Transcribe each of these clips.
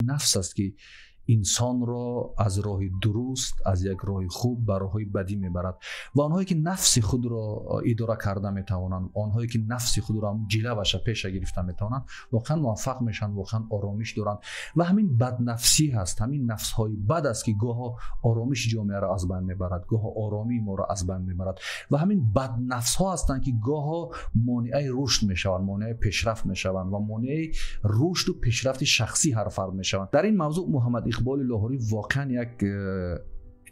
نفس است که انسان را از راه درست، از یک راه خوب به راه بدی میبرد. و آنهایی که نفس خود را اداره کرده میتوانند، آنهایی که نفس خود را جلوش پیش گرفته میتوانند، واقعا موفق میشن، واقعا آرامش دارند. و همین بد نفسی هست، همین نفس های بد است که گاه آرامش جامعه را از بین میبرد، گاه آرامی ما را از بین میبرد. و همین بد نفس ها هستند که گاه مانع رشد میشوند، مانع پیشرفت میشوند و مانع رشد و پیشرفت شخصی هر فرد میشوند. در این موضوع محمد اقبال لاهوری واقعا یک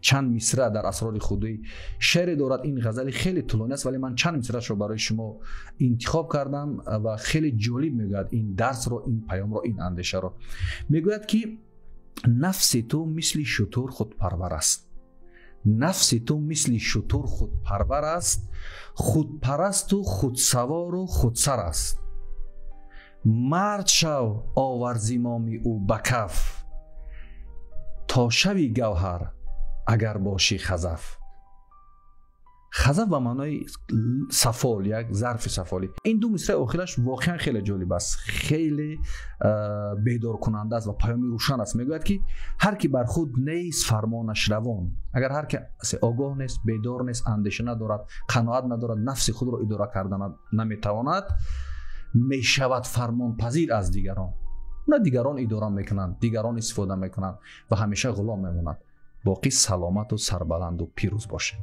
چند مصرع در اسرار خودی شعر دارد. این غزل خیلی طولانی است ولی من چند مصرعش رو برای شما انتخاب کردم و خیلی جالب میگوید این درس رو، این پیام رو، این اندیشه رو. میگوید که نفس تو مثل شتر خود پرور است، نفس تو مثل شتر خود پرور است، خود پرست و خود سوار و خود سر است. مرد شو آور زمام او بکف، تا شوی گوهر اگر باشی خزف. خزف به معنای سفال، یک ظرف سفالی. این دو مصرع آخرش واقعا خیلی جالب است، خیلی بیدار کننده است و پیامی روشن است. میگوید که هر کی بر خود نیست فرمانش روان، اگر هر کسی آگاه نیست، بیدار نیست، اندیشه ندارد، قناعت ندارد، نفس خود را اداره کردن نمیتواند، میشود فرمان پذیر از دیگران. نه دیگران اداره میکنند، دیگران استفاده میکنند و همیشه غلام میموند. باقی سلامت و سربلند و پیروز باشه.